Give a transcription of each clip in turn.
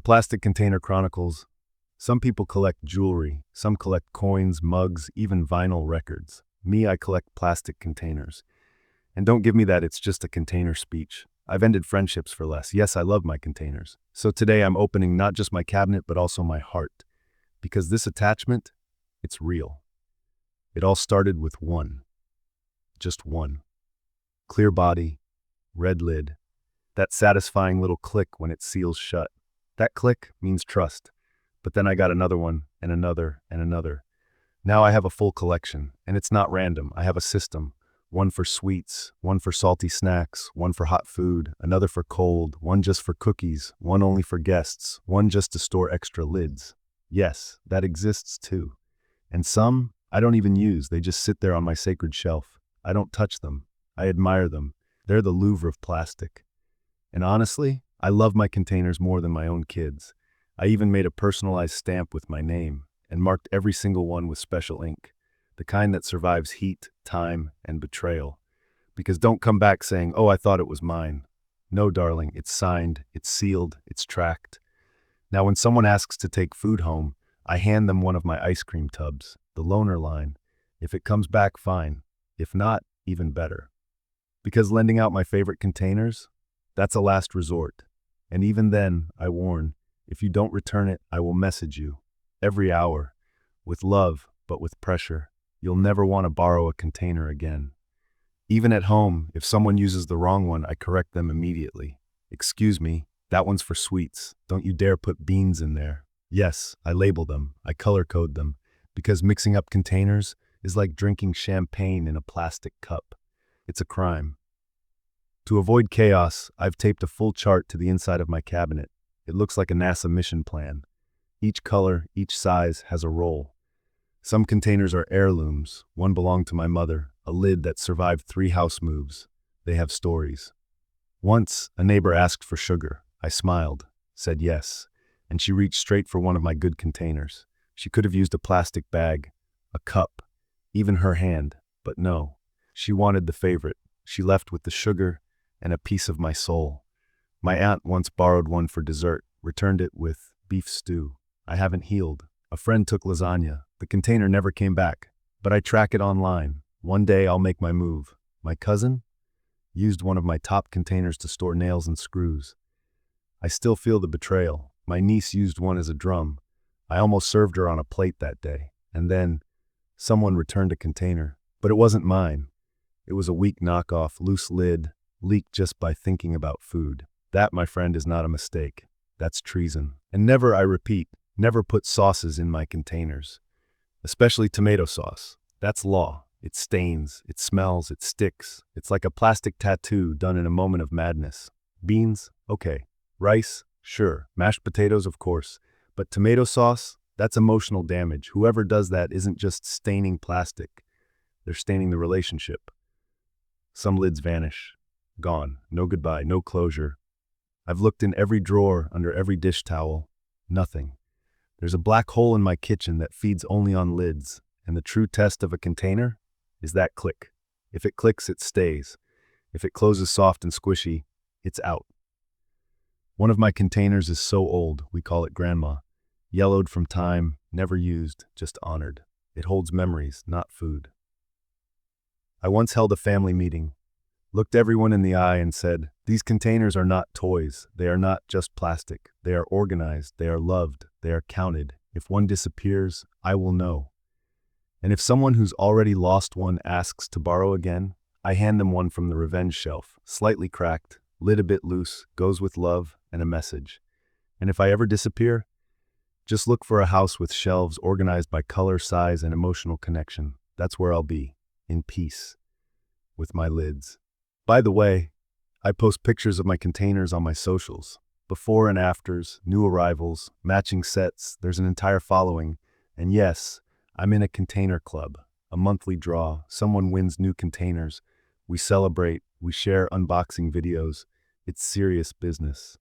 The Plastic Container Chronicles. Some people collect jewelry, some collect coins, mugs, even vinyl records. Me, I collect plastic containers. And don't give me that it's just a container speech. I've ended friendships for less. Yes, I love my containers. So today I'm opening not just my cabinet, but also my heart. Because this attachment, it's real. It all started with one. Just one. Clear body, red lid. That satisfying little click when it seals shut. That click means trust. But then I got another one, and another, and another. Now I have a full collection, and it's not random. I have a system. One for sweets, one for salty snacks, one for hot food, another for cold, one just for cookies, one only for guests, one just to store extra lids. Yes, that exists too. And some I don't even use. They just sit there on my sacred shelf. I don't touch them. I admire them. They're the Louvre of plastic. And honestly, I love my containers more than my own kids. I even made a personalized stamp with my name and marked every single one with special ink, the kind that survives heat, time, and betrayal. Because don't come back saying, "Oh, I thought it was mine." No, darling, it's signed, it's sealed, it's tracked. Now, when someone asks to take food home, I hand them one of my ice cream tubs, the loaner line. If it comes back, fine. If not, even better. Because lending out my favorite containers, that's a last resort. And even then, I warn, if you don't return it, I will message you. Every hour. With love, but with pressure. You'll never want to borrow a container again. Even at home, if someone uses the wrong one, I correct them immediately. "Excuse me, that one's for sweets. Don't you dare put beans in there." Yes, I label them. I color code them. Because mixing up containers is like drinking champagne in a plastic cup. It's a crime. To avoid chaos, I've taped a full chart to the inside of my cabinet. It looks like a NASA mission plan. Each color, each size has a role. Some containers are heirlooms. One belonged to my mother, a lid that survived 3 house moves. They have stories. Once, a neighbor asked for sugar. I smiled, said yes, and she reached straight for one of my good containers. She could have used a plastic bag, a cup, even her hand, but no. She wanted the favorite. She left with the sugar and a piece of my soul. My aunt once borrowed one for dessert, returned it with beef stew. I haven't healed. A friend took lasagna. The container never came back, but I track it online. One day I'll make my move. My cousin used one of my top containers to store nails and screws. I still feel the betrayal. My niece used one as a drum. I almost served her on a plate that day. And then someone returned a container, but it wasn't mine. It was a weak knockoff, loose lid, leaked just by thinking about food. That, my friend, is not a mistake. That's treason. And never, I repeat, never put sauces in my containers. Especially tomato sauce. That's law. It stains, it smells, it sticks. It's like a plastic tattoo done in a moment of madness. Beans? Okay. Rice? Sure. Mashed potatoes? Of course. But tomato sauce? That's emotional damage. Whoever does that isn't just staining plastic. They're staining the relationship. Some lids vanish. Gone. No goodbye, no closure. I've looked in every drawer, under every dish towel. Nothing. There's a black hole in my kitchen that feeds only on lids, and the true test of a container is that click. If it clicks, it stays. If it closes soft and squishy, it's out. One of my containers is so old, we call it Grandma. Yellowed from time, never used, just honored. It holds memories, not food. I once held a family meeting, looked everyone in the eye and said, "These containers are not toys. They are not just plastic. They are organized. They are loved. They are counted. If one disappears, I will know." And if someone who's already lost one asks to borrow again, I hand them one from the revenge shelf, slightly cracked, lid a bit loose, goes with love and a message. And if I ever disappear, just look for a house with shelves organized by color, size, and emotional connection. That's where I'll be, in peace, with my lids. By the way, I post pictures of my containers on my socials. Before and afters, new arrivals, matching sets, there's an entire following. And yes, I'm in a container club, a monthly draw. Someone wins new containers. We celebrate, we share unboxing videos. It's serious business.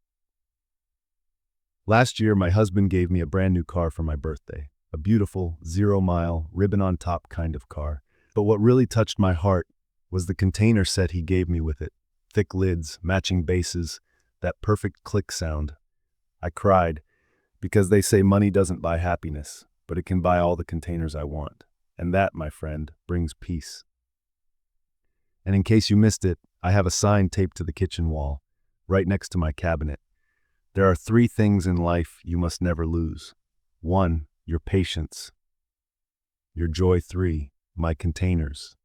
Last year, my husband gave me a brand new car for my birthday. A beautiful, 0-mile, ribbon-on-top kind of car. But what really touched my heart was the container set he gave me with it. Thick lids, matching bases, that perfect click sound. I cried. Because they say money doesn't buy happiness, but it can buy all the containers I want. And that, my friend, brings peace. And in case you missed it, I have a sign taped to the kitchen wall, right next to my cabinet. There are 3 things in life you must never lose. 1, your patience. Your joy. 3, my containers.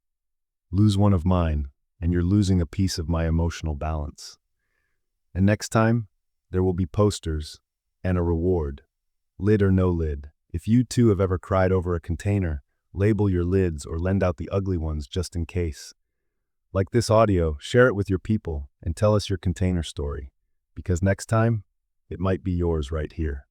Lose one of mine, and you're losing a piece of my emotional balance. And next time, there will be posters and a reward. Lid or no lid. If you too have ever cried over a container, label your lids or lend out the ugly ones just in case. Like this audio, share it with your people and tell us your container story, because next time, it might be yours right here.